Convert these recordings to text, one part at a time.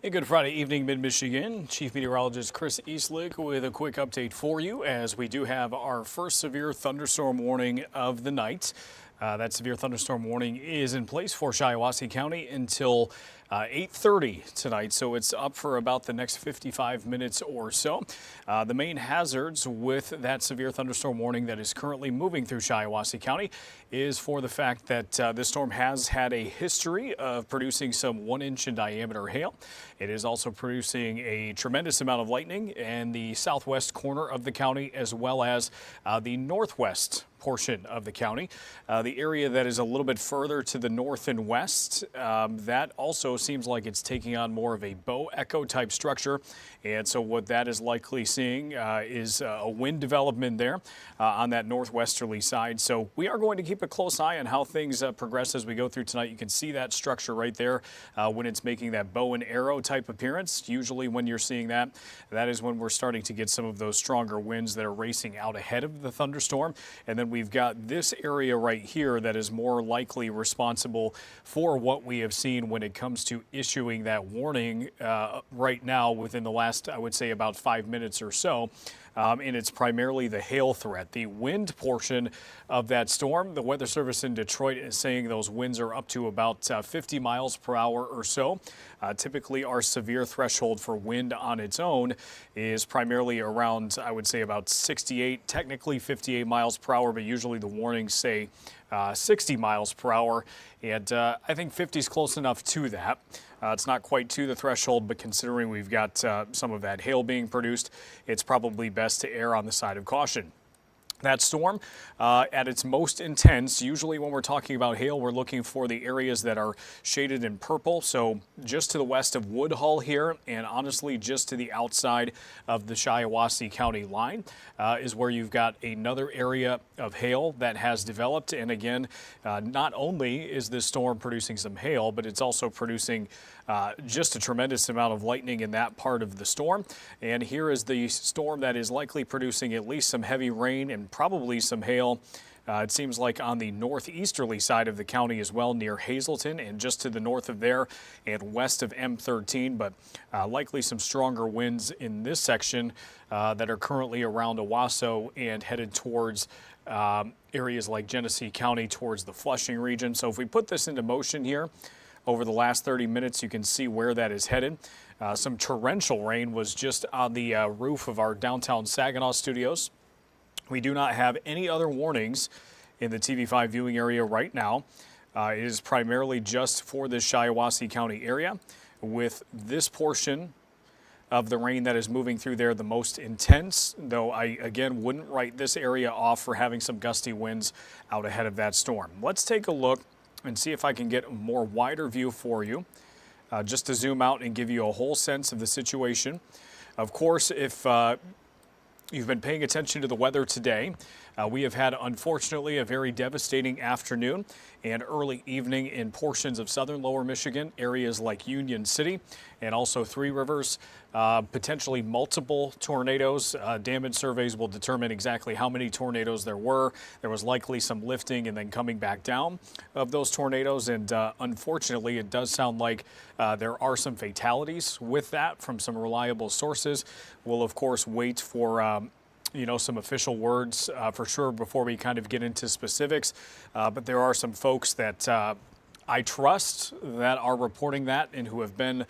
A good Friday evening, Mid-Michigan. Chief Meteorologist Chris Easlick with a quick update for you as we do have our first severe thunderstorm warning of the night. That severe thunderstorm warning is in place for Shiawassee County until 8:30 tonight, so it's up for about the next 55 minutes or so. The main hazards with that severe thunderstorm warning that is currently moving through Shiawassee County is for the fact that this storm has had a history of producing some 1-inch in diameter hail. It is also producing a tremendous amount of lightning in the southwest corner of the county as well as the northwest portion of the county. The area that is a little bit further to the north and west, that also seems like it's taking on more of a bow echo type structure. And so what that is likely seeing is a wind development there on that northwesterly side. So we are going to keep a close eye on how things progress as we go through tonight. You can see that structure right there when it's making that bow and arrow type appearance. Usually when you're seeing that, that is when we're starting to get some of those stronger winds that are racing out ahead of the thunderstorm. And then we've got this area right here that is more likely responsible for what we have seen when it comes to issuing that warning right now within the last, I would say, about 5 minutes or so. And it's primarily the hail threat. The wind portion of that storm, the Weather Service in Detroit is saying those winds are up to about 50 miles per hour or so. Typically, our severe threshold for wind on its own is primarily around, I would say, about 68, technically 58 miles per hour, but usually the warnings say 60 miles per hour. And I think 50 is close enough to that. It's not quite to the threshold, but considering we've got some of that hail being produced, it's probably best to err on the side of caution. That storm, at its most intense, usually when we're talking about hail, we're looking for the areas that are shaded in purple. So just to the west of Woodhull here, and honestly just to the outside of the Shiawassee County line is where you've got another area of hail that has developed. And again, not only is this storm producing some hail, but it's also producing just a tremendous amount of lightning in that part of the storm. And here is the storm that is likely producing at least some heavy rain and probably some hail. It seems like on the northeasterly side of the county as well, near Hazleton and just to the north of there and west of M13, but likely some stronger winds in this section that are currently around Owasso and headed towards areas like Genesee County towards the Flushing region. So if we put this into motion here over the last 30 minutes, you can see where that is headed. Some torrential rain was just on the roof of our downtown Saginaw studios. We do not have any other warnings in the TV5 viewing area right now. It is primarily just for this Shiawassee County area, with this portion of the rain that is moving through there the most intense, though I, again, wouldn't write this area off for having some gusty winds out ahead of that storm. Let's take a look and see if I can get a more wider view for you, just to zoom out and give you a whole sense of the situation. Of course, if you've been paying attention to the weather today, we have had, unfortunately, a very devastating afternoon and early evening in portions of southern lower Michigan, areas like Union City and also Three Rivers. Potentially multiple tornadoes. Damage surveys will determine exactly how many tornadoes there were. There was likely some lifting and then coming back down of those tornadoes. And unfortunately, it does sound like there are some fatalities with that from some reliable sources. We'll, of course, wait for some official words for sure before we kind of get into specifics. But there are some folks that I trust that are reporting that and who have been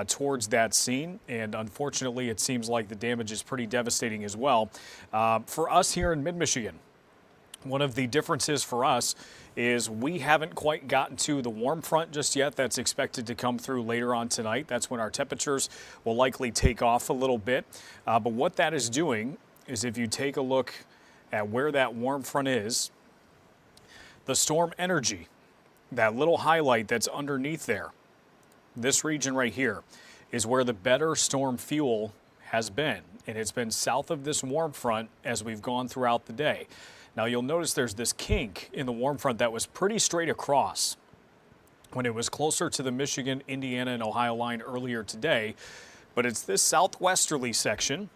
towards that scene. And unfortunately, it seems like the damage is pretty devastating as well. For us here in mid-Michigan, one of the differences for us is we haven't quite gotten to the warm front just yet. That's expected to come through later on tonight. That's when our temperatures will likely take off a little bit. But what that is doing is, if you take a look at where that warm front is, the storm energy, that little highlight that's underneath there, this region right here, is where the better storm fuel has been. And it's been south of this warm front as we've gone throughout the day. Now you'll notice there's this kink in the warm front that was pretty straight across when it was closer to the Michigan, Indiana, and Ohio line earlier today. But it's this southwesterly section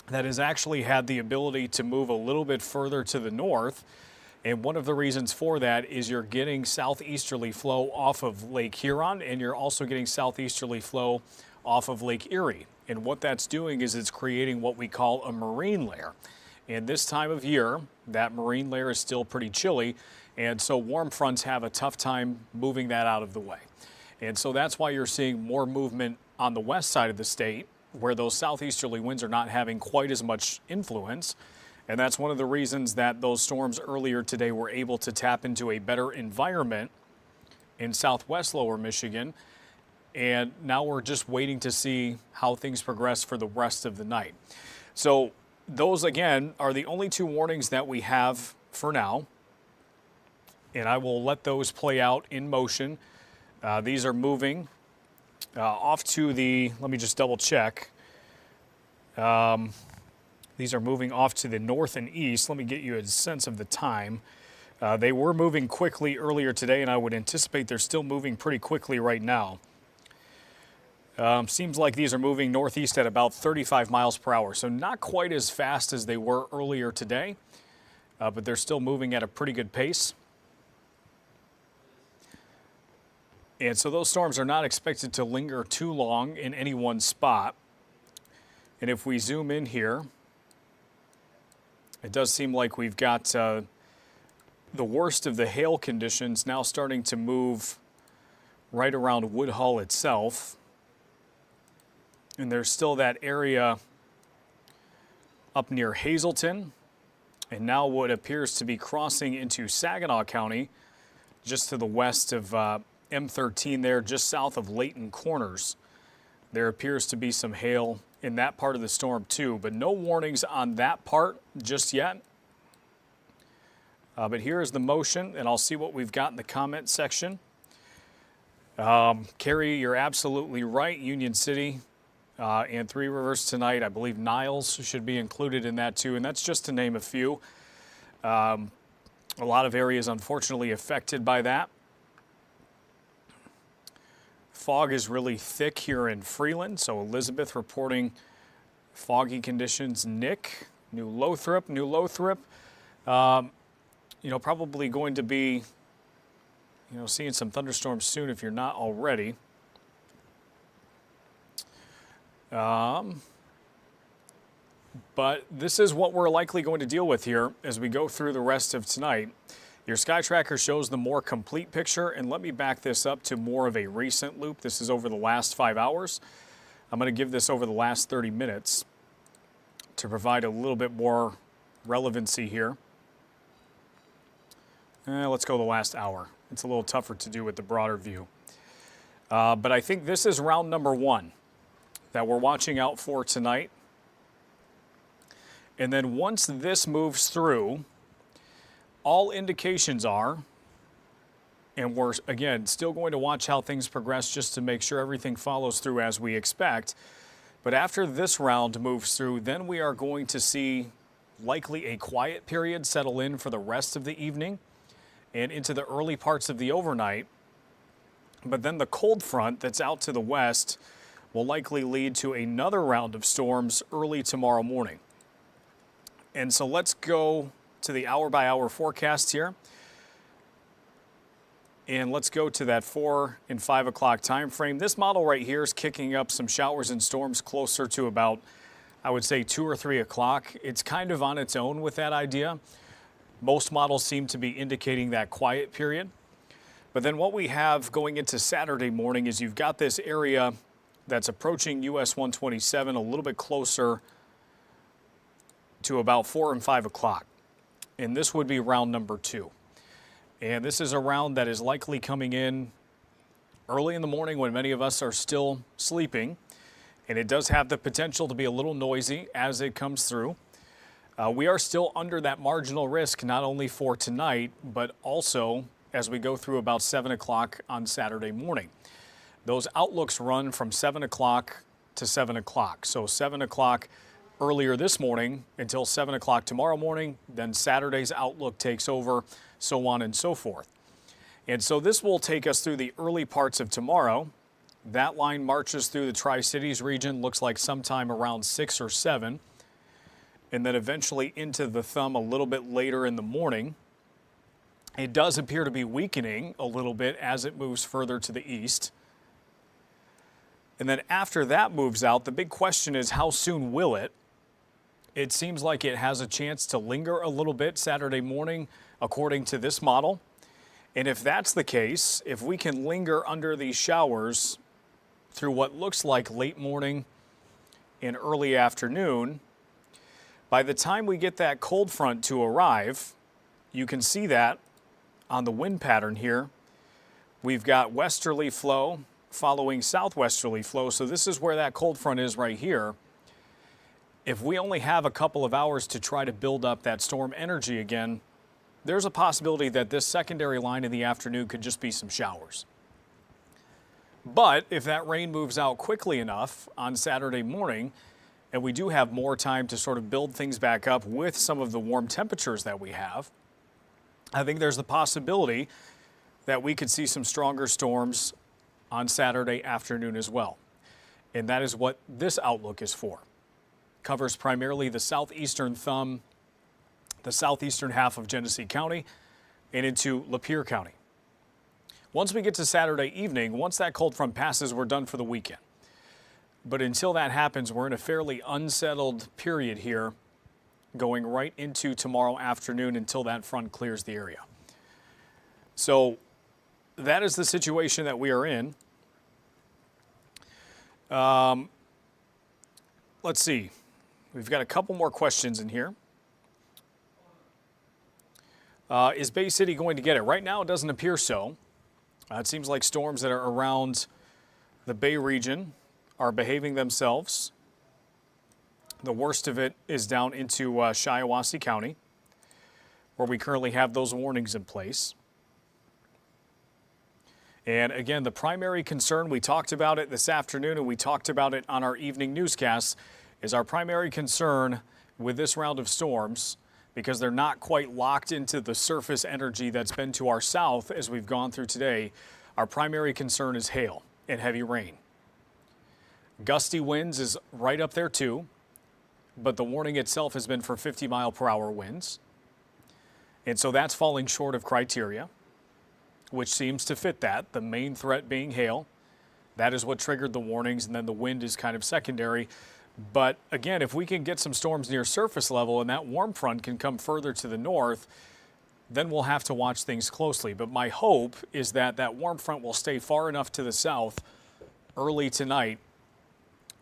that has actually had the ability to move a little bit further to the north And one of the reasons for that is you're getting southeasterly flow off of Lake Huron, and you're also getting southeasterly flow off of Lake Erie. And what that's doing is it's creating what we call a marine layer. And this time of year, that marine layer is still pretty chilly, and so warm fronts have a tough time moving that out of the way. And so that's why you're seeing more movement on the west side of the state, where those southeasterly winds are not having quite as much influence. And that's one of the reasons that those storms earlier today were able to tap into a better environment in southwest lower Michigan. And now we're just waiting to see how things progress for the rest of the night. So those, again, are the only two warnings that we have for now. And I will let those play out in motion. These are moving off to the, let me just double check. These are moving off to the north and east. Let me get you a sense of the time. They were moving quickly earlier today, and I would anticipate they're still moving pretty quickly right now. Seems like these are moving northeast at about 35 miles per hour, so not quite as fast as they were earlier today, but they're still moving at a pretty good pace. And so those storms are not expected to linger too long in any one spot. And if we zoom in here, it does seem like we've got the worst of the hail conditions now starting to move right around Woodhull itself. And there's still that area up near Hazleton, and now what appears to be crossing into Saginaw County, just to the west of M13 there, just south of Layton Corners. There appears to be some hail in that part of the storm too, but no warnings on that part just yet. But here is the motion, and I'll see what we've got in the comment section. Carrie, you're absolutely right. Union City and Three Rivers tonight. I believe Niles should be included in that too, and that's just to name a few. A lot of areas unfortunately affected by that. Fog is really thick here in Freeland, so Elizabeth reporting foggy conditions. Nick, New Lothrop. Probably going to be, seeing some thunderstorms soon if you're not already. But this is what we're likely going to deal with here as we go through the rest of tonight. Your Sky Tracker shows the more complete picture, and let me back this up to more of a recent loop. This is over the last 5 hours. I'm going to give this over the last 30 minutes to provide a little bit more relevancy here. Let's go the last hour. It's a little tougher to do with the broader view. But I think this is round number one that we're watching out for tonight. And then once this moves through, all indications are, and we're, again, still going to watch how things progress just to make sure everything follows through as we expect. But after this round moves through, then we are going to see likely a quiet period settle in for the rest of the evening and into the early parts of the overnight. But then the cold front that's out to the west will likely lead to another round of storms early tomorrow morning. And so let's go to the hour-by-hour forecast here. And let's go to that 4 and 5 o'clock time frame. This model right here is kicking up some showers and storms closer to about, I would say, 2 or 3 o'clock. It's kind of on its own with that idea. Most models seem to be indicating that quiet period. But then what we have going into Saturday morning is you've got this area that's approaching US 127 a little bit closer to about 4 and 5 o'clock. And this would be round number 2. And this is a round that is likely coming in early in the morning when many of us are still sleeping. And it does have the potential to be a little noisy as it comes through. We are still under that marginal risk, not only for tonight, but also as we go through about 7 o'clock on Saturday morning. Those outlooks run from 7 o'clock to 7 o'clock. So 7 o'clock earlier this morning until 7 o'clock tomorrow morning, then Saturday's outlook takes over, so on and so forth. And so this will take us through the early parts of tomorrow. That line marches through the Tri-Cities region, looks like sometime around 6 or 7, and then eventually into the thumb a little bit later in the morning. It does appear to be weakening a little bit as it moves further to the east. And then after that moves out, the big question is how soon will it? It seems like it has a chance to linger a little bit Saturday morning, according to this model. And if that's the case, if we can linger under these showers through what looks like late morning and early afternoon, by the time we get that cold front to arrive, you can see that on the wind pattern here. We've got westerly flow following southwesterly flow, so this is where that cold front is right here. If we only have a couple of hours to try to build up that storm energy again, there's a possibility that this secondary line in the afternoon could just be some showers. But if that rain moves out quickly enough on Saturday morning, and we do have more time to sort of build things back up with some of the warm temperatures that we have, I think there's the possibility that we could see some stronger storms on Saturday afternoon as well. And that is what this outlook is for. Covers primarily the southeastern thumb, the southeastern half of Genesee County, and into Lapeer County. Once we get to Saturday evening, once that cold front passes, we're done for the weekend. But until that happens, we're in a fairly unsettled period here, going right into tomorrow afternoon until that front clears the area. So that is the situation that we are in. Let's see. We've got a couple more questions in here. Is Bay City going to get it? Right now, it doesn't appear so. It seems like storms that are around the Bay region are behaving themselves. The worst of it is down into Shiawassee County, where we currently have those warnings in place. And again, the primary concern, we talked about it this afternoon and we talked about it on our evening newscasts, is our primary concern with this round of storms, because they're not quite locked into the surface energy that's been to our south as we've gone through today. Our primary concern is hail and heavy rain. Gusty winds is right up there too, but the warning itself has been for 50-mile-per-hour winds. And so that's falling short of criteria, which seems to fit that, the main threat being hail. That is what triggered the warnings, and then the wind is kind of secondary. But again, if we can get some storms near surface level and that warm front can come further to the north, then we'll have to watch things closely. But my hope is that that warm front will stay far enough to the south early tonight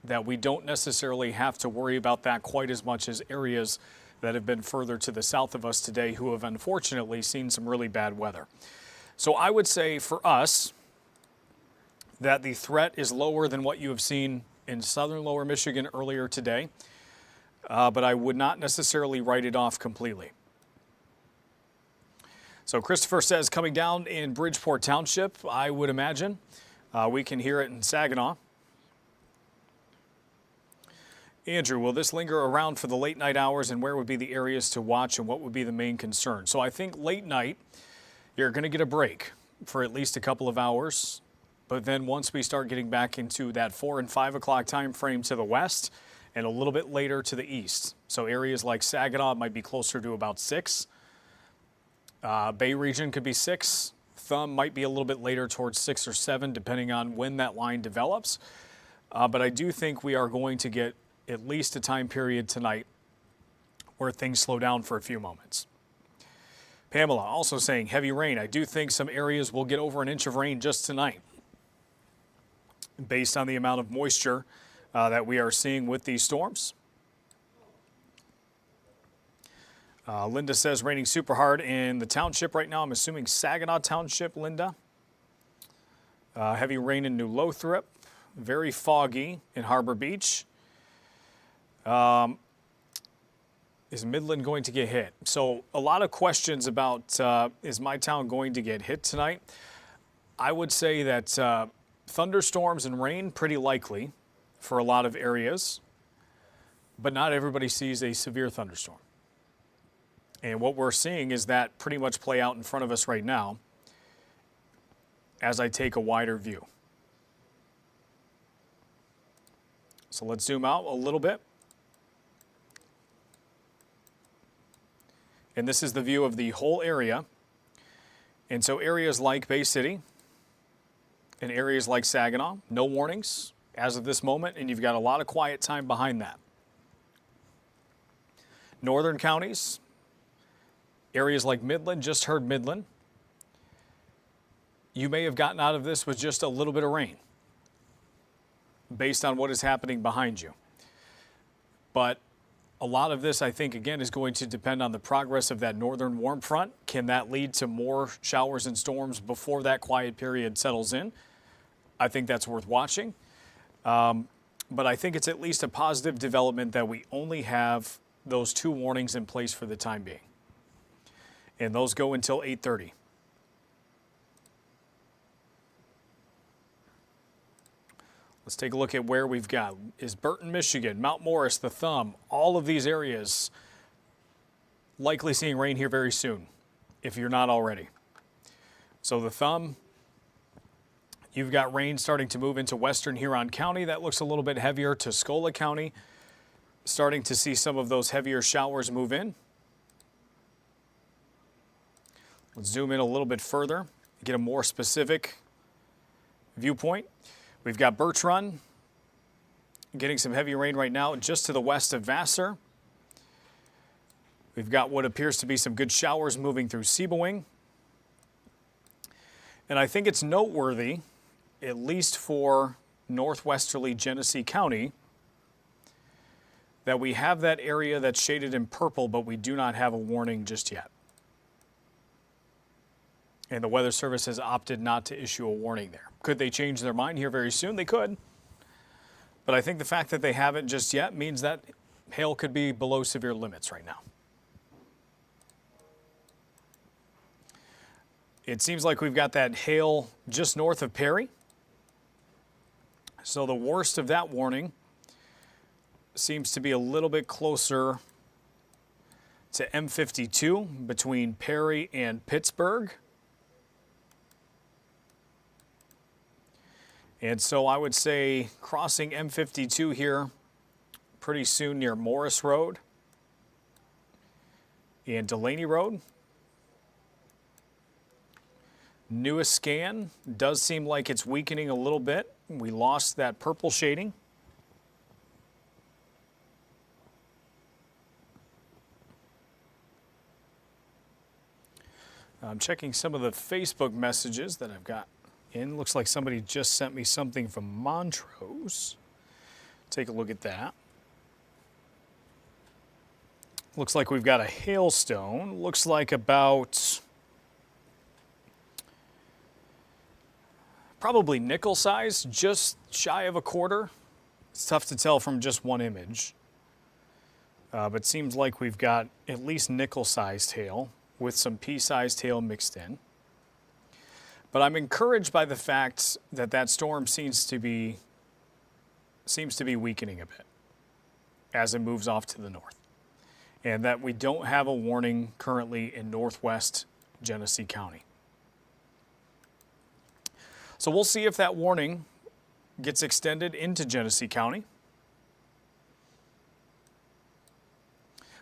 that we don't necessarily have to worry about that quite as much as areas that have been further to the south of us today who have unfortunately seen some really bad weather. So I would say for us that the threat is lower than what you have seen in southern lower Michigan earlier today, but I would not necessarily write it off completely. So Christopher says coming down in Bridgeport Township, I would imagine. We can hear it in Saginaw. Andrew, will this linger around for the late night hours, and where would be the areas to watch and what would be the main concern? So I think late night, you're going to get a break for at least a couple of hours. But then once we start getting back into that 4 and 5 o'clock time frame to the west and a little bit later to the east. So areas like Saginaw might be closer to about 6. Bay region could be 6. Thumb might be a little bit later towards 6 or 7, depending on when that line develops. But I do think we are going to get at least a time period tonight where things slow down for a few moments. Pamela also saying heavy rain. I do think some areas will get over an inch of rain just tonight, based on the amount of moisture that we are seeing with these storms. Linda says raining super hard in the township right now. I'm assuming Saginaw Township, Linda. Heavy rain in New Lothrop. Very foggy in Harbor Beach. Is Midland going to get hit? So a lot of questions about is my town going to get hit tonight? I would say that thunderstorms and rain, pretty likely for a lot of areas, but not everybody sees a severe thunderstorm. And what we're seeing is that pretty much play out in front of us right now as I take a wider view. So let's zoom out a little bit. And this is the view of the whole area. And so areas like Bay City and areas like Saginaw, no warnings as of this moment, and you've got a lot of quiet time behind that. Northern counties, areas like Midland, just heard Midland. You may have gotten out of this with just a little bit of rain based on what is happening behind you. But a lot of this, I think, again, is going to depend on the progress of that northern warm front. Can that lead to more showers and storms before that quiet period settles in? I think that's worth watching. But I think it's at least a positive development that we only have those 2 warnings in place for the time being. And those go until 8:30. Let's take a look at where we've got. Is Burton, Michigan, Mount Morris, the Thumb, all of these areas likely seeing rain here very soon, if you're not already. So the Thumb, you've got rain starting to move into western Huron County. That looks a little bit heavier. Tuscola County, starting to see some of those heavier showers move in. Let's zoom in a little bit further, get a more specific viewpoint. We've got Birch Run getting some heavy rain right now just to the west of Vassar. We've got what appears to be some good showers moving through Sebowing. And I think it's noteworthy, at least for northwesterly Genesee County, that we have that area that's shaded in purple, but we do not have a warning just yet. And the Weather Service has opted not to issue a warning there. Could they change their mind here very soon? They could. But I think the fact that they haven't just yet means that hail could be below severe limits right now. It seems like we've got that hail just north of Perry. So the worst of that warning seems to be a little bit closer to M52 between Perry and Pittsburgh. And so I would say crossing M52 here pretty soon near Morris Road and Delaney Road. Newest scan does seem like it's weakening a little bit. We lost that purple shading. I'm checking some of the Facebook messages that I've got in. Looks like somebody just sent me something from Montrose. Take a look at that. Looks like we've got a hailstone. Looks like about probably nickel size, just shy of a quarter. It's tough to tell from just one image. But seems like we've got at least nickel-sized hail with some pea-sized hail mixed in. But I'm encouraged by the fact that that storm seems to be weakening a bit as it moves off to the north. And that we don't have a warning currently in northwest Genesee County. So we'll see if that warning gets extended into Genesee County.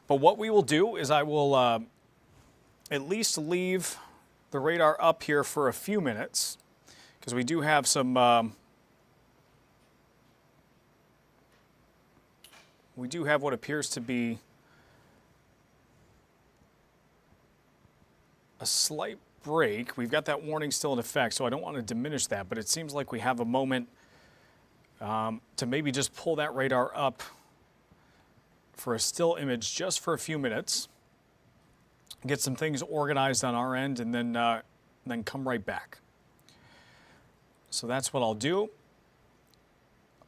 But what we will do is I will at least leave the radar up here for a few minutes because we do have some what appears to be a slight break. We've got that warning still in effect, so I don't want to diminish that, but it seems like we have a moment to maybe just pull that radar up for a still image just for a few minutes, get some things organized on our end, and then come right back. So that's what I'll do.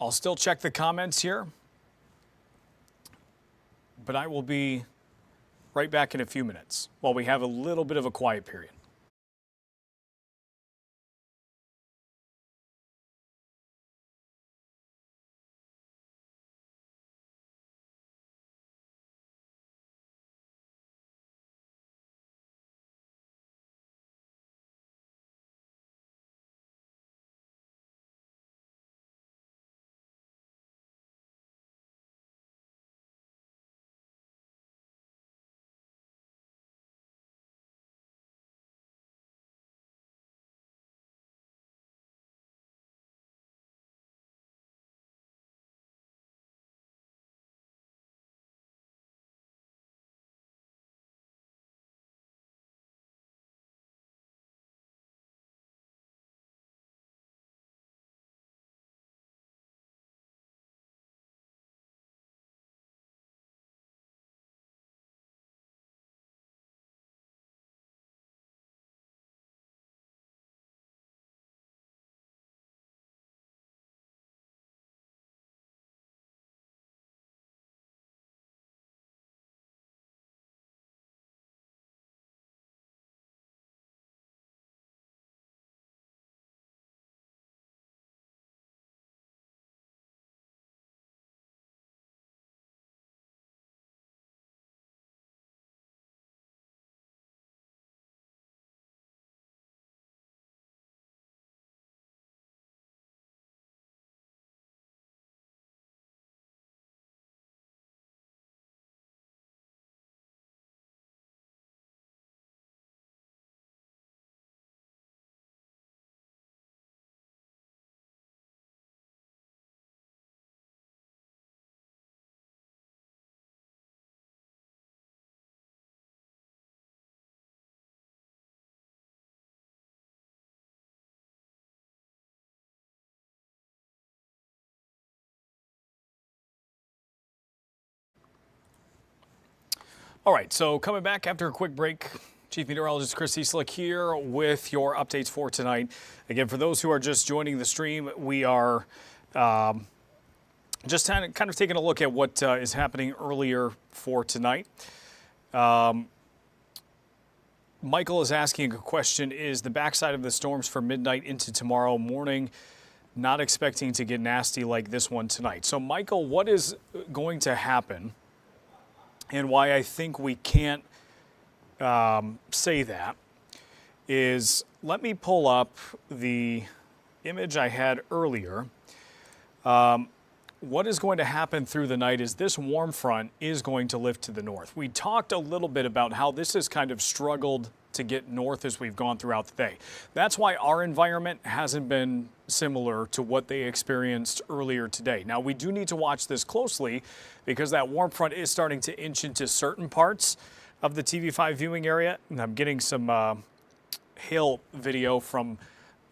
I'll still check the comments here, but I will be right back in a few minutes while we have a little bit of a quiet period. All right, so coming back after a quick break, Chief Meteorologist Chris Easlick here with your updates for tonight. Again, for those who are just joining the stream, we are just kind of taking a look at what is happening earlier for tonight. Michael is asking a question, is the backside of the storms from midnight into tomorrow morning, not expecting to get nasty like this one tonight. So Michael, what is going to happen and why I think we can't say that is, let me pull up the image I had earlier. What is going to happen through the night is this warm front is going to lift to the north. We talked a little bit about how this has kind of struggled to get north as we've gone throughout the day. That's why our environment hasn't been similar to what they experienced earlier today. Now, we do need to watch this closely because that warm front is starting to inch into certain parts of the TV5 viewing area. And I'm getting some hail video from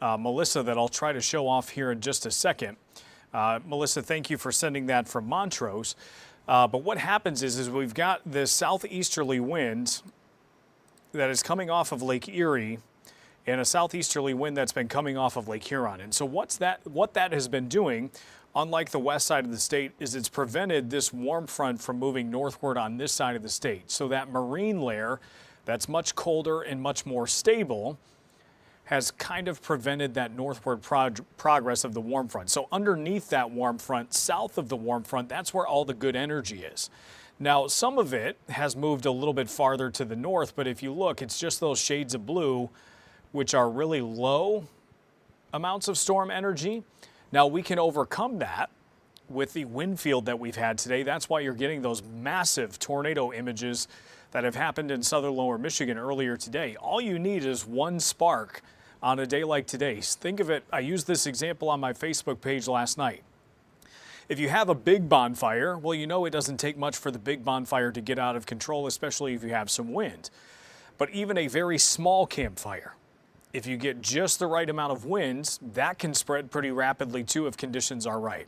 Melissa that I'll try to show off here in just a second. Melissa, thank you for sending that from Montrose. But what happens is we've got this southeasterly wind that is coming off of Lake Erie and a southeasterly wind that's been coming off of Lake Huron. And so what that has been doing, unlike the west side of the state, is it's prevented this warm front from moving northward on this side of the state. So that marine layer that's much colder and much more stable has kind of prevented that northward progress of the warm front. So underneath that warm front, south of the warm front, that's where all the good energy is. Now, some of it has moved a little bit farther to the north, but if you look, it's just those shades of blue, which are really low amounts of storm energy. Now, we can overcome that with the wind field that we've had today. That's why you're getting those massive tornado images that have happened in southern lower Michigan earlier today. All you need is one spark on a day like today. Think of it, I used this example on my Facebook page last night. If you have a big bonfire, well, you know it doesn't take much for the big bonfire to get out of control, especially if you have some wind. But even a very small campfire, if you get just the right amount of winds, that can spread pretty rapidly too if conditions are right.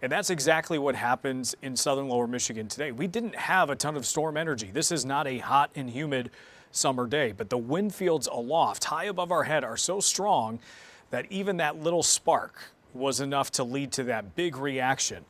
And that's exactly what happens in southern lower Michigan today. We didn't have a ton of storm energy. This is not a hot and humid summer day, but the wind fields aloft, high above our head, are so strong that even that little spark was enough to lead to that big reaction.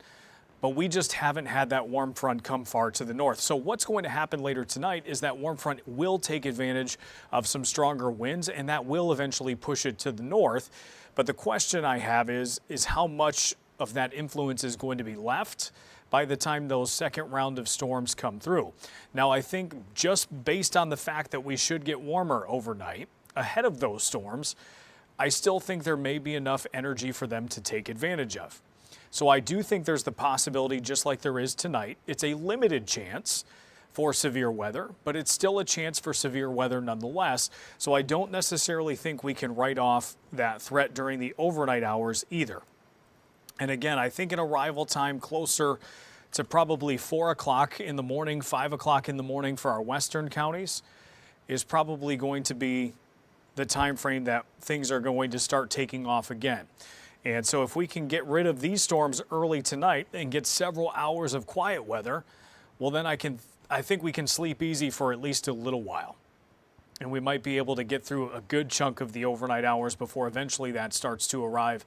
But we just haven't had that warm front come far to the north. So what's going to happen later tonight is that warm front will take advantage of some stronger winds, and that will eventually push it to the north. But the question I have is how much of that influence is going to be left by the time those second round of storms come through. Now, I think just based on the fact that we should get warmer overnight ahead of those storms, I still think there may be enough energy for them to take advantage of. So I do think there's the possibility, just like there is tonight, it's a limited chance for severe weather, but it's still a chance for severe weather nonetheless. So I don't necessarily think we can write off that threat during the overnight hours either. And again, I think an arrival time closer to probably 4 o'clock in the morning, 5 o'clock in the morning for our western counties is probably going to be the time frame that things are going to start taking off again. And so if we can get rid of these storms early tonight and get several hours of quiet weather, well, then I think we can sleep easy for at least a little while. And we might be able to get through a good chunk of the overnight hours before eventually that starts to arrive.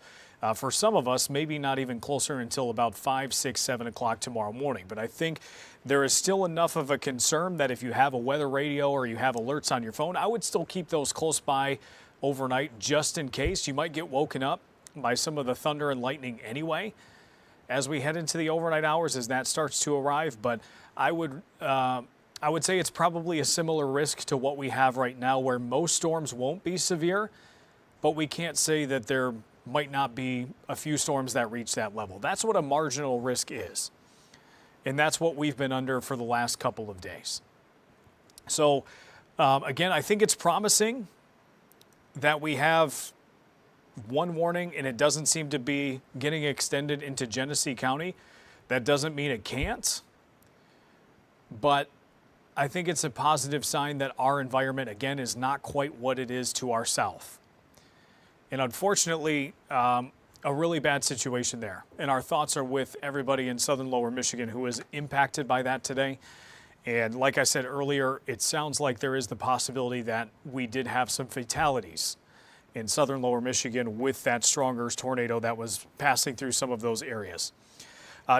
For some of us, maybe not even closer until about 5, 6, 7 o'clock tomorrow morning. But I think there is still enough of a concern that if you have a weather radio or you have alerts on your phone, I would still keep those close by overnight just in case. You might get woken up by some of the thunder and lightning anyway as we head into the overnight hours as that starts to arrive. But I would say it's probably a similar risk to what we have right now, where most storms won't be severe, but we can't say that there might not be a few storms that reach that level. That's what a marginal risk is. And that's what we've been under for the last couple of days. So again, I think it's promising that we have one warning and it doesn't seem to be getting extended into Genesee County. That doesn't mean it can't, but I think it's a positive sign that our environment, again, is not quite what it is to our south. And unfortunately, a really bad situation there. And our thoughts are with everybody in southern lower Michigan who is impacted by that today. And like I said earlier, it sounds like there is the possibility that we did have some fatalities in southern lower Michigan with that stronger tornado that was passing through some of those areas.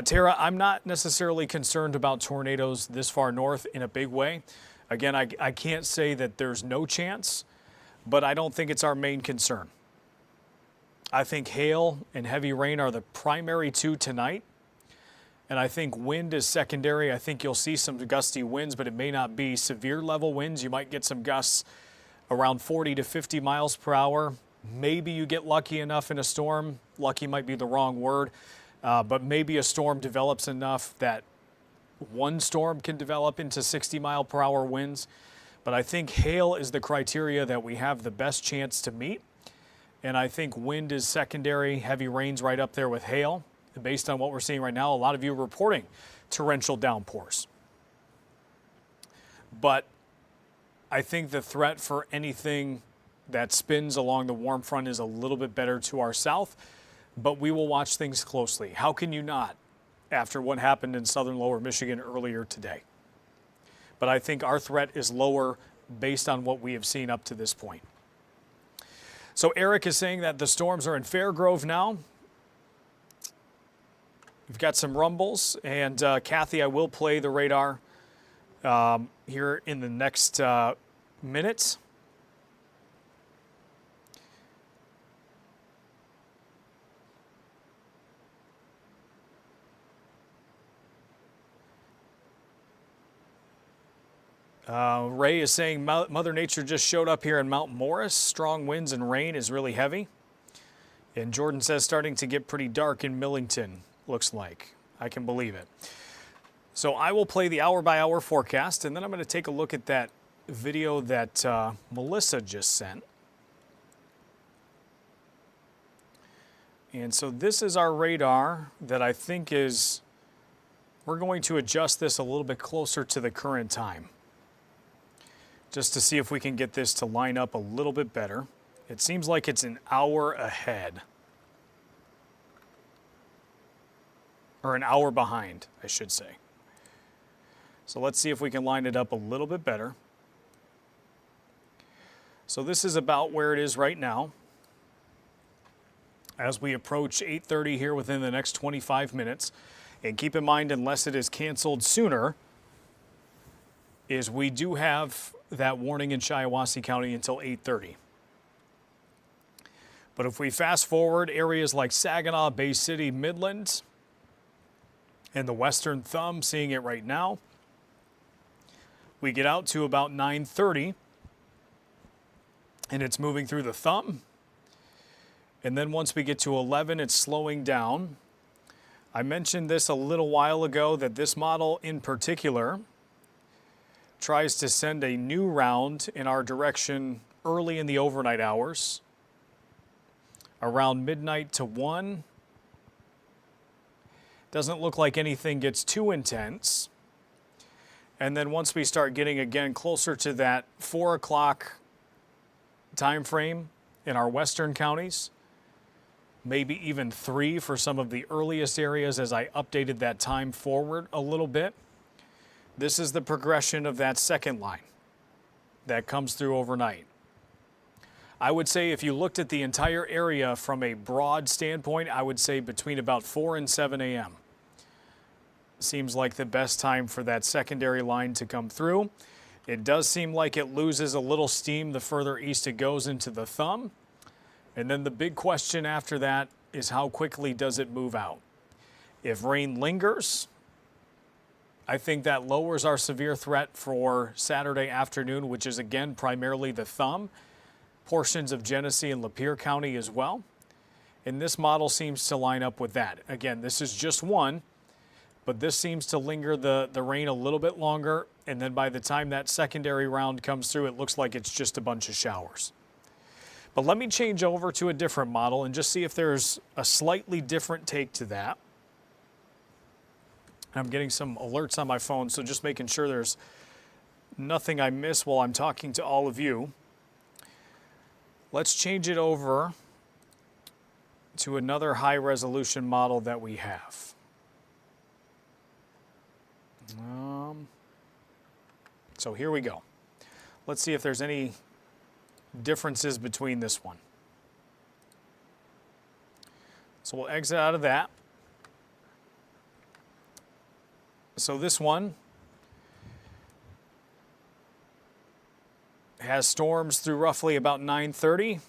Tara, I'm not necessarily concerned about tornadoes this far north in a big way. Again, I can't say that there's no chance, but I don't think it's our main concern. I think hail and heavy rain are the primary two tonight. And I think wind is secondary. I think you'll see some gusty winds, but it may not be severe level winds. You might get some gusts around 40 to 50 miles per hour. Maybe you get lucky enough in a storm. Lucky might be the wrong word. But maybe a storm develops enough that one storm can develop into 60 mile per hour winds. But I think hail is the criteria that we have the best chance to meet. And I think wind is secondary, heavy rains right up there with hail. And based on what we're seeing right now, a lot of you are reporting torrential downpours. But I think the threat for anything that spins along the warm front is a little bit better to our south. But we will watch things closely. How can you not after what happened in southern lower Michigan earlier today? But I think our threat is lower based on what we have seen up to this point. So Eric is saying that the storms are in Fairgrove now. We've got some rumbles. And Kathy, I will play the radar here in the next minutes. Ray is saying Mother Nature just showed up here in Mount Morris. Strong winds and rain is really heavy. And Jordan says starting to get pretty dark in Millington, looks like. I can believe it. So I will play the hour-by-hour forecast, and then I'm going to take a look at that video that Melissa just sent. And so this is our radar that I think is, we're going to adjust this a little bit closer to the current time, just to see if we can get this to line up a little bit better. It seems like it's an hour ahead. Or an hour behind, I should say. So let's see if we can line it up a little bit better. So this is about where it is right now. As we approach 8:30 here within the next 25 minutes. And keep in mind, unless it is canceled sooner, is we do have that warning in Shiawassee County until 8:30. But if we fast forward, areas like Saginaw, Bay City, Midland, and the Western Thumb, seeing it right now, we get out to about 9:30, and it's moving through the Thumb. And then once we get to 11, it's slowing down. I mentioned this a little while ago that this model in particular tries to send a new round in our direction early in the overnight hours, around midnight to 1. Doesn't look like anything gets too intense. And then once we start getting again closer to that 4 o'clock time frame in our western counties, maybe even 3 for some of the earliest areas as I updated that time forward a little bit. This is the progression of that second line that comes through overnight. I would say if you looked at the entire area from a broad standpoint, I would say between about 4 and 7 a.m. seems like the best time for that secondary line to come through. It does seem like it loses a little steam the further east it goes into the Thumb. And then the big question after that is how quickly does it move out? If rain lingers, I think that lowers our severe threat for Saturday afternoon, which is again primarily the Thumb, portions of Genesee and Lapeer County as well. And this model seems to line up with that. Again, this is just one, but this seems to linger the rain a little bit longer. And then by the time that secondary round comes through, it looks like it's just a bunch of showers. But let me change over to a different model and just see if there's a slightly different take to that. I'm getting some alerts on my phone, so just making sure there's nothing I miss while I'm talking to all of you. Let's change it over to another high resolution model that we have. So here we go. Let's see if there's any differences between this one. So we'll exit out of that. So this one has storms through roughly about 9:30.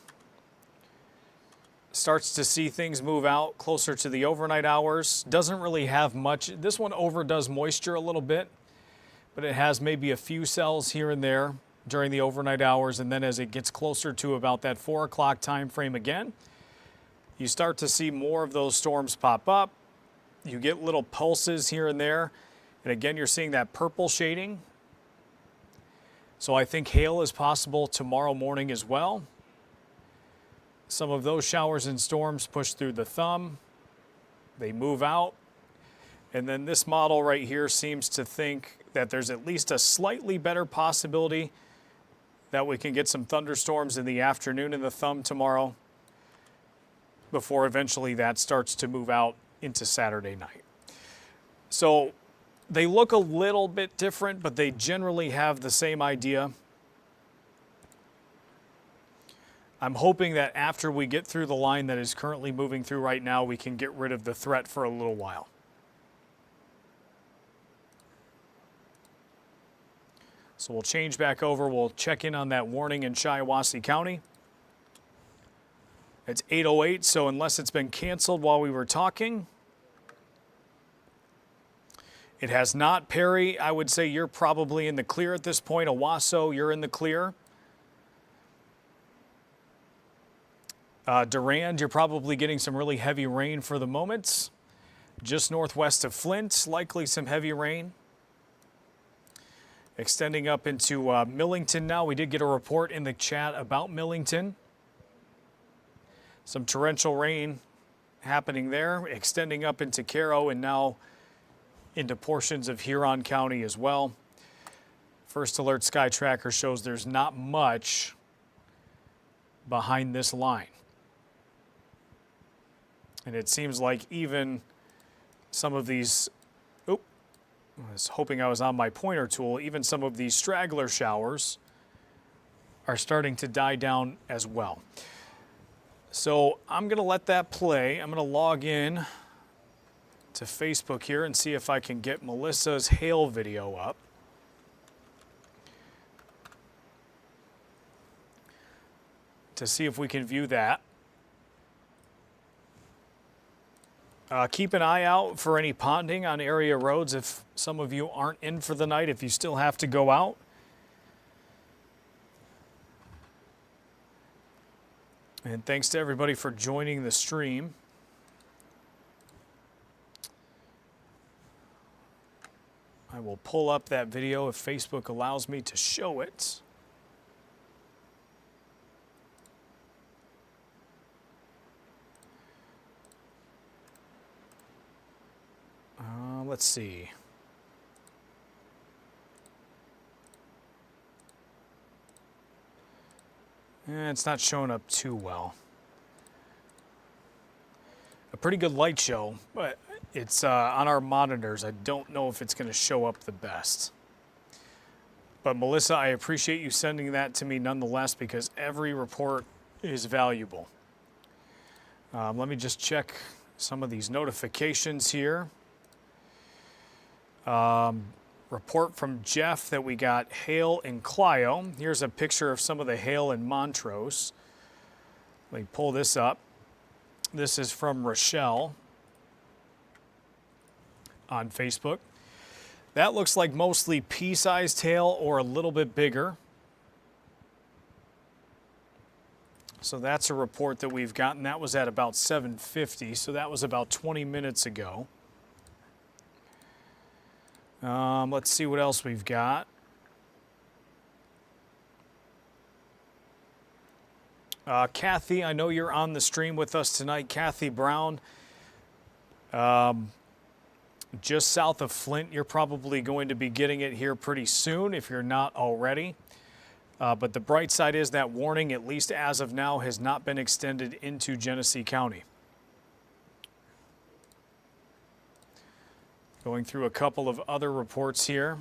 Starts to see things move out closer to the overnight hours. Doesn't really have much. This one overdoes moisture a little bit, but it has maybe a few cells here and there during the overnight hours. And then as it gets closer to about that 4 o'clock time frame again, you start to see more of those storms pop up. You get little pulses here and there. And again, you're seeing that purple shading. So I think hail is possible tomorrow morning as well. Some of those showers and storms push through the thumb. They move out. And then this model right here seems to think that there's at least a slightly better possibility that we can get some thunderstorms in the afternoon in the thumb tomorrow before eventually that starts to move out into Saturday night. So they look a little bit different, but they generally have the same idea. I'm hoping that after we get through the line that is currently moving through right now, we can get rid of the threat for a little while. So we'll change back over. We'll check in on that warning in Shiawassee County. It's 8:08, so unless it's been canceled while we were talking, it has not. Perry, I would say you're probably in the clear at this point. Owasso, you're in the clear. Durand, you're probably getting some really heavy rain for the moment. Just northwest of Flint, likely some heavy rain. Extending up into Millington now. We did get a report in the chat about Millington. Some torrential rain happening there, extending up into Caro and now into portions of Huron County as well. First Alert Sky Tracker shows there's not much behind this line. And it seems like even some of these, I was hoping I was on my pointer tool, even some of these straggler showers are starting to die down as well. So I'm going to let that play. I'm going to log in to Facebook here and see if I can get Melissa's hail video up. To see if we can view that. Keep an eye out for any ponding on area roads if some of you aren't in for the night, if you still have to go out. And thanks to everybody for joining the stream. I will pull up that video if Facebook allows me to show it. Let's see. It's not showing up too well. A pretty good light show, but it's on our monitors. I don't know if it's going to show up the best. But Melissa, I appreciate you sending that to me nonetheless because every report is valuable. Let me just check some of these notifications here. Report from Jeff that we got hail in Clio. Here's a picture of some of the hail in Montrose. Let me pull this up. This is from Rochelle on Facebook. That looks like mostly pea-sized hail or a little bit bigger. So that's a report that we've gotten. That was at about 7:50, so that was about 20 minutes ago. Let's see what else we've got. Kathy, I know you're on the stream with us tonight. Kathy Brown, just south of Flint. You're probably going to be getting it here pretty soon if you're not already. But the bright side is that warning, at least as of now, has not been extended into Genesee County. Going through a couple of other reports here.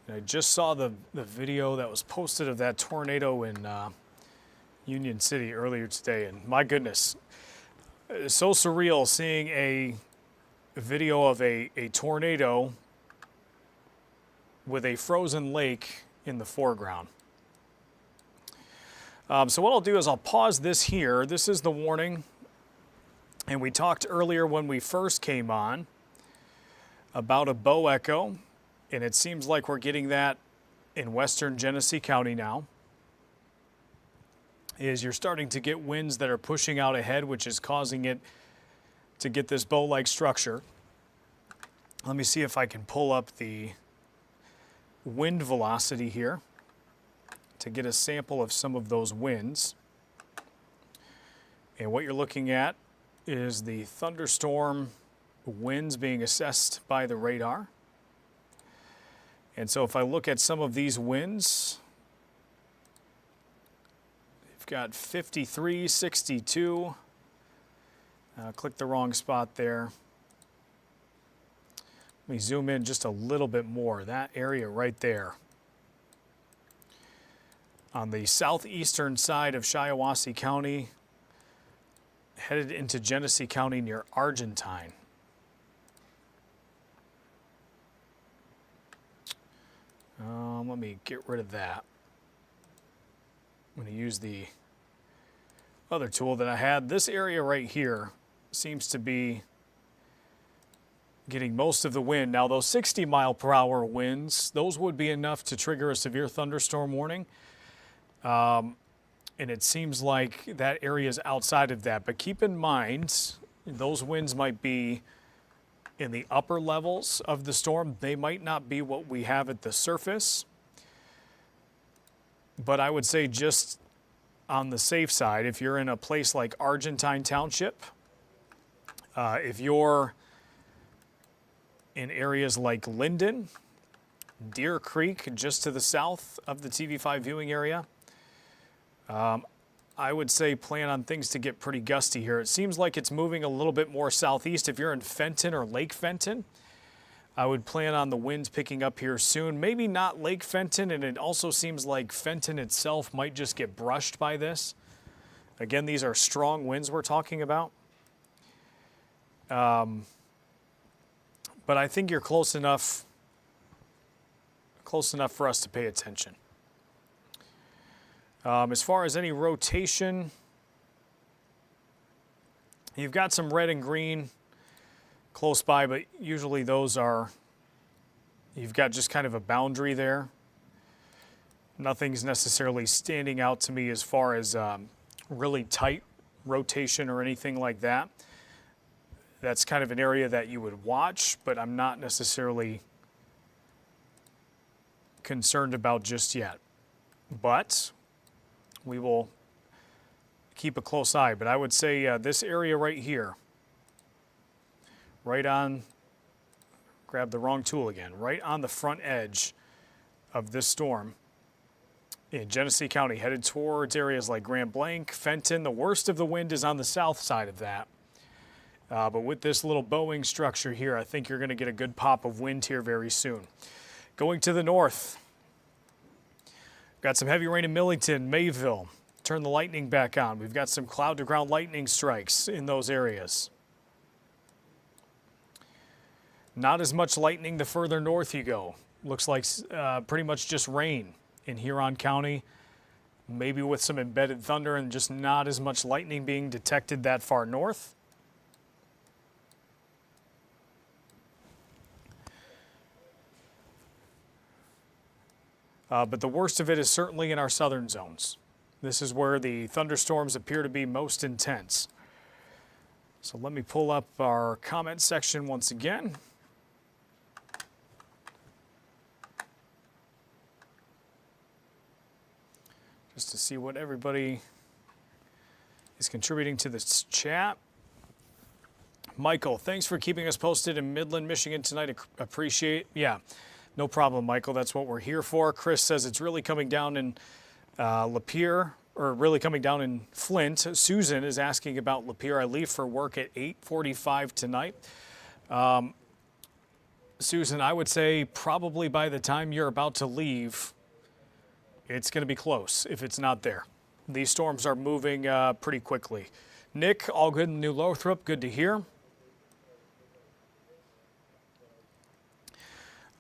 And I just saw the video that was posted of that tornado in Union City earlier today, and my goodness, it's so surreal seeing a video of a tornado with a frozen lake in the foreground. So what I'll do is I'll pause this here. This is the warning, and we talked earlier when we first came on about a bow echo, and it seems like we're getting that in western Genesee County now. Is you're starting to get winds that are pushing out ahead, which is causing it to get this bow-like structure. Let me see if I can pull up the wind velocity here to get a sample of some of those winds. And what you're looking at is the thunderstorm winds being assessed by the radar. And so if I look at some of these winds, we've got 53, 62. Click the wrong spot there. Let me zoom in just a little bit more. That area right there. On the southeastern side of Shiawassee County, headed into Genesee County near Argentine. Let me get rid of that. I'm going to use the other tool that I had. This area right here seems to be getting most of the wind. Now those 60-mile-per-hour winds, those would be enough to trigger a severe thunderstorm warning. And it seems like that area is outside of that. But keep in mind, those winds might be in the upper levels of the storm. They might not be what we have at the surface. But I would say just on the safe side, if you're in a place like Argentine Township, if you're in areas like Linden, Deer Creek, just to the south of the TV5 viewing area, I would say plan on things to get pretty gusty here. It seems like it's moving a little bit more southeast. If you're in Fenton or Lake Fenton, I would plan on the winds picking up here soon. Maybe not Lake Fenton, and it also seems like Fenton itself might just get brushed by this. Again, these are strong winds we're talking about. But I think you're close enough for us to pay attention. As far as any rotation, you've got some red and green close by, but usually those are, you've got just kind of a boundary there. Nothing's necessarily standing out to me as far as really tight rotation or anything like that. That's kind of an area that you would watch, but I'm not necessarily concerned about just yet. But we will keep a close eye. But I would say this area right here, right on, grab the wrong tool again, right on the front edge of this storm in Genesee County, headed towards areas like Grand Blanc, Fenton. The worst of the wind is on the south side of that. But with this little bowing structure here, I think you're going to get a good pop of wind here very soon. Going to the north, got some heavy rain in Millington, Mayville. Turn the lightning back on. We've got some cloud-to-ground lightning strikes in those areas. Not as much lightning the further north you go. Looks like pretty much just rain in Huron County, maybe with some embedded thunder and just not as much lightning being detected that far north. But the worst of it is certainly in our southern zones. This is where the thunderstorms appear to be most intense. So let me pull up our comment section once again. Just to see what everybody is contributing to this chat. Michael, thanks for keeping us posted in Midland, Michigan tonight. Appreciate. Yeah, no problem, Michael. That's what we're here for. Chris says it's really coming down in Lapeer, or really coming down in Flint. Susan is asking about Lapeer. I leave for work at 8:45 tonight. Susan, I would say probably by the time you're about to leave, it's going to be close if it's not there. These storms are moving pretty quickly. Nick, all good in New Lothrop. Good to hear.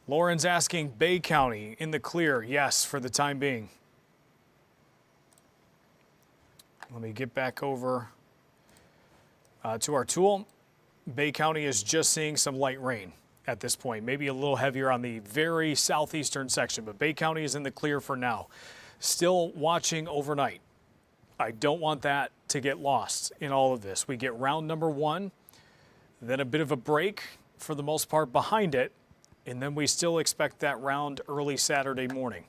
Lauren's asking Bay County in the clear. Yes, for the time being. Let me get back over to our tool. Bay County is just seeing some light rain at this point, maybe a little heavier on the very southeastern section, but Bay County is in the clear for now. Still watching overnight. I don't want that to get lost in all of this. We get round number 1, then a bit of a break for the most part behind it, and then we still expect that round early Saturday morning.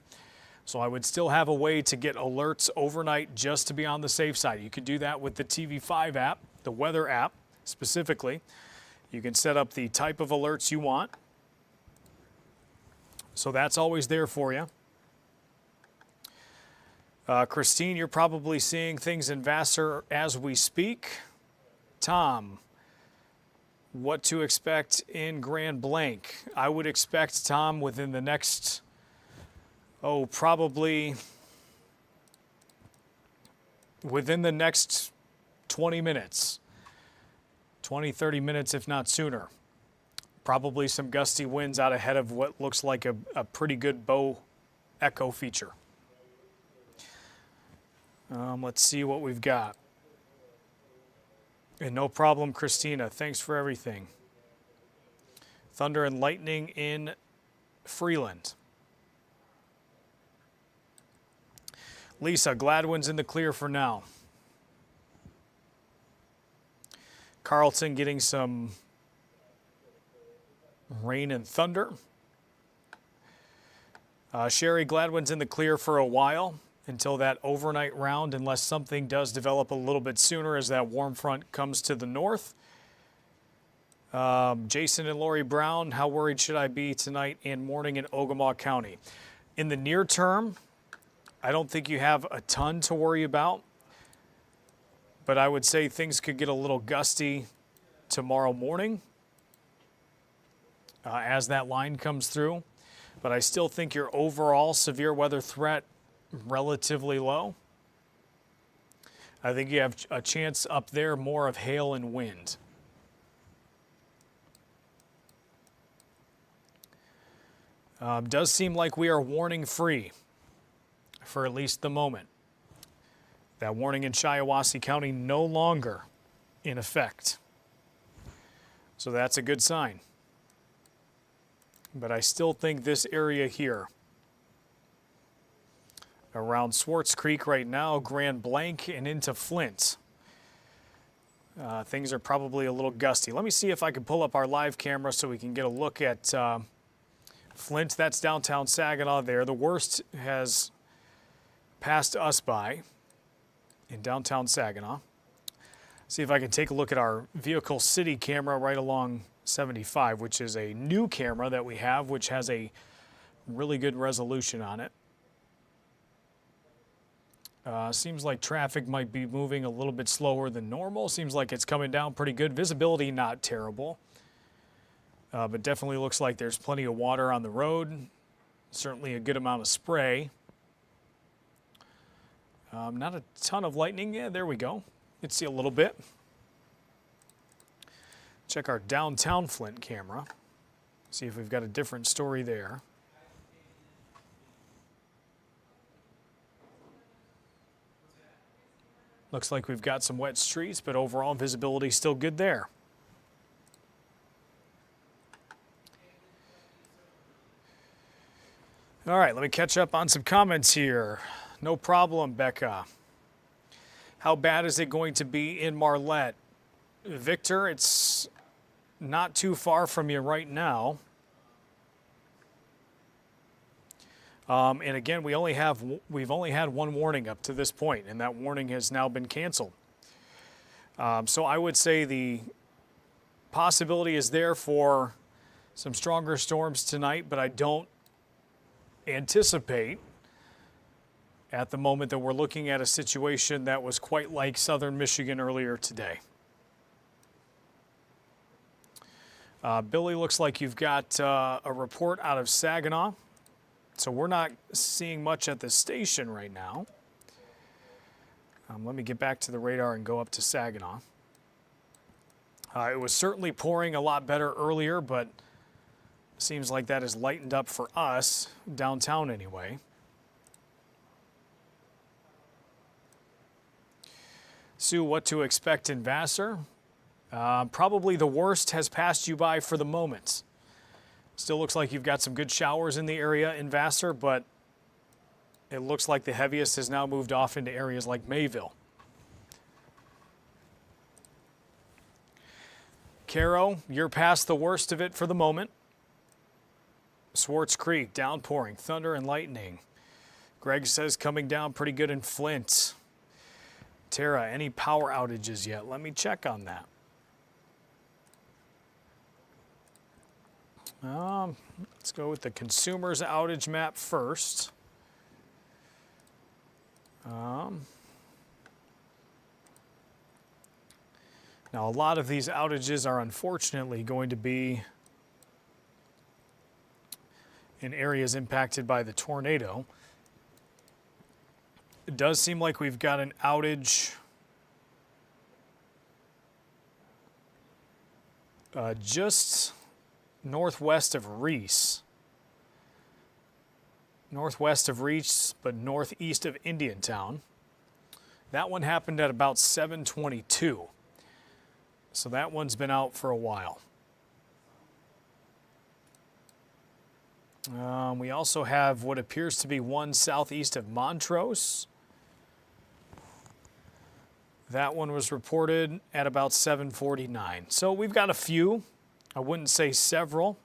So I would still have a way to get alerts overnight just to be on the safe side. You could do that with the TV5 app, the weather app specifically. You can set up the type of alerts you want. So that's always there for you. Christine, you're probably seeing things in Vassar as we speak. Tom, what to expect in Grand Blanc? I would expect, Tom, within the next, probably within the next 20 minutes. 20, 30 minutes, if not sooner. Probably some gusty winds out ahead of what looks like a pretty good bow echo feature. Let's see what we've got. And no problem, Christina. Thanks for everything. Thunder and lightning in Freeland. Lisa, Gladwin's in the clear for now. Carlton getting some rain and thunder. Sherry, Gladwin's in the clear for a while until that overnight round, unless something does develop a little bit sooner as that warm front comes to the north. Jason and Lori Brown, how worried should I be tonight and morning in Ogemaw County? In the near term, I don't think you have a ton to worry about, but I would say things could get a little gusty tomorrow morning as that line comes through. But I still think your overall severe weather threat relatively low. I think you have a chance up there more of hail and wind. Does seem like we are warning free for at least the moment. That warning in Shiawassee County no longer in effect. So that's a good sign. But I still think this area here, around Swartz Creek right now, Grand Blanc and into Flint, things are probably a little gusty. Let me see if I can pull up our live camera so we can get a look at Flint. That's downtown Saginaw there. The worst has passed us by in downtown Saginaw. See if I can take a look at our vehicle city camera right along 75, which is a new camera that we have, which has a really good resolution on it. Seems like traffic might be moving a little bit slower than normal. Seems like it's coming down pretty good. Visibility not terrible, but definitely looks like there's plenty of water on the road. Certainly a good amount of spray. Not a ton of lightning. Yeah, there we go. You can see a little bit. Check our downtown Flint camera. See if we've got a different story there. Looks like we've got some wet streets, but overall visibility still good there. All right, let me catch up on some comments here. No problem, Becca. How bad is it going to be in Marlette? Victor, it's not too far from you right now. And again, we've only had one warning up to this point, and that warning has now been canceled. So I would say the possibility is there for some stronger storms tonight, but I don't anticipate at the moment that we're looking at a situation that was quite like southern Michigan earlier today. Billy, looks like you've got a report out of Saginaw. So we're not seeing much at the station right now. Let me get back to the radar and go up to Saginaw. It was certainly pouring a lot better earlier, but seems like that has lightened up for us, downtown anyway. Sue, what to expect in Vassar? Probably the worst has passed you by for the moment. Still looks like you've got some good showers in the area in Vassar, but it looks like the heaviest has now moved off into areas like Mayville. Caro, you're past the worst of it for the moment. Swartz Creek, downpouring, thunder and lightning. Greg says coming down pretty good in Flint. Tara, any power outages yet? Let me check on that. Let's go with the consumer's outage map first. Now, a lot of these outages are unfortunately going to be in areas impacted by the tornado. It does seem like we've got an outage just northwest of Reese. Northwest of Reese, but northeast of Indiantown. That one happened at about 7:22. So that one's been out for a while. We also have what appears to be one southeast of Montrose. That one was reported at about 7:49. So we've got a few. I wouldn't say several.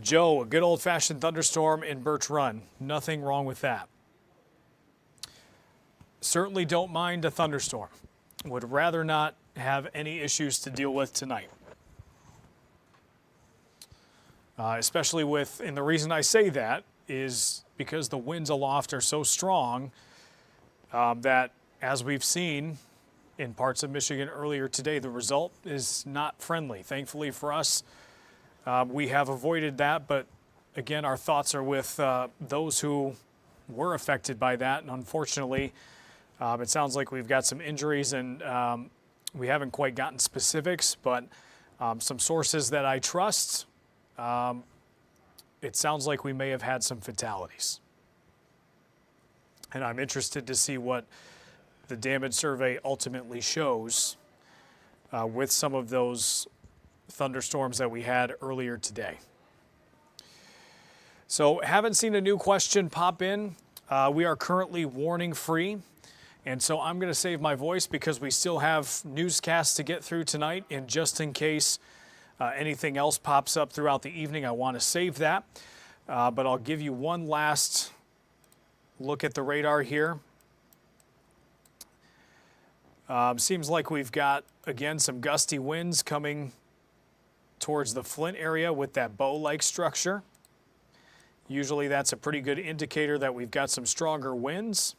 Joe, a good old-fashioned thunderstorm in Birch Run. Nothing wrong with that. Certainly don't mind a thunderstorm. Would rather not have any issues to deal with tonight. Especially with, and the reason I say that is because the winds aloft are so strong that, as we've seen in parts of Michigan earlier today, the result is not friendly. Thankfully for us, we have avoided that, but again, our thoughts are with those who were affected by that, and unfortunately, it sounds like we've got some injuries, and we haven't quite gotten specifics, but some sources that I trust, it sounds like we may have had some fatalities. And I'm interested to see what the damage survey ultimately shows with some of those thunderstorms that we had earlier today. So haven't seen a new question pop in. We are currently warning free. And so I'm going to save my voice because we still have newscasts to get through tonight. And just in case anything else pops up throughout the evening, I want to save that. But I'll give you one last look at the radar here. Seems like we've got, again, some gusty winds coming towards the Flint area with that bow-like structure. Usually that's a pretty good indicator that we've got some stronger winds.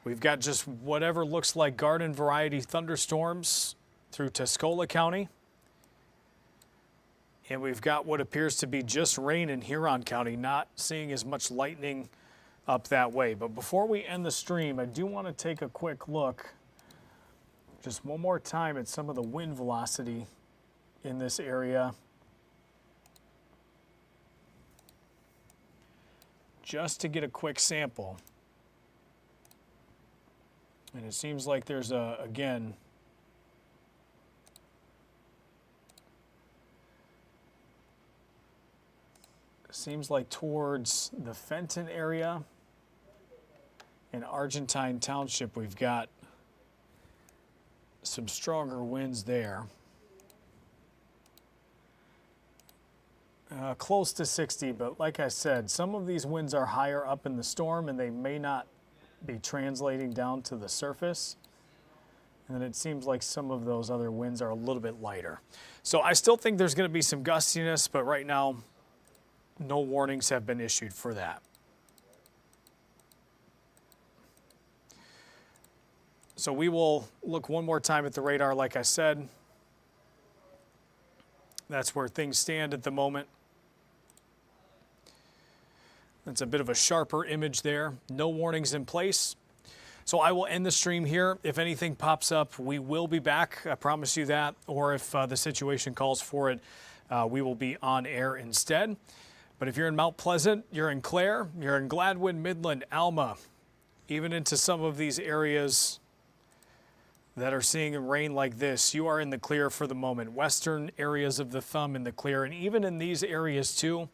We've got just whatever looks like garden variety thunderstorms through Tuscola County. And we've got what appears to be just rain in Huron County, not seeing as much lightning up that way. But before we end the stream, I do want to take a quick look just one more time at some of the wind velocity in this area. Just to get a quick sample. And it seems like there's again, seems like towards the Fenton area and Argentine Township, we've got some stronger winds there. Close to 60, but like I said, some of these winds are higher up in the storm and they may not be translating down to the surface. And then it seems like some of those other winds are a little bit lighter. So I still think there's going to be some gustiness, but right now, no warnings have been issued for that. So we will look one more time at the radar, like I said. That's where things stand at the moment. That's a bit of a sharper image there. No warnings in place. So I will end the stream here. If anything pops up, we will be back. I promise you that. Or if the situation calls for it, we will be on air instead. But if you're in Mount Pleasant, you're in Clare, you're in Gladwin, Midland, Alma, even into some of these areas that are seeing rain like this, you are in the clear for the moment. Western areas of the thumb in the clear. And even in these areas too,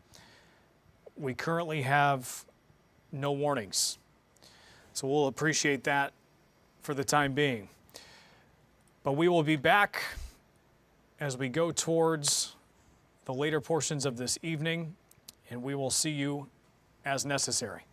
we currently have no warnings. So we'll appreciate that for the time being. But we will be back as we go towards the later portions of this evening, and we will see you as necessary.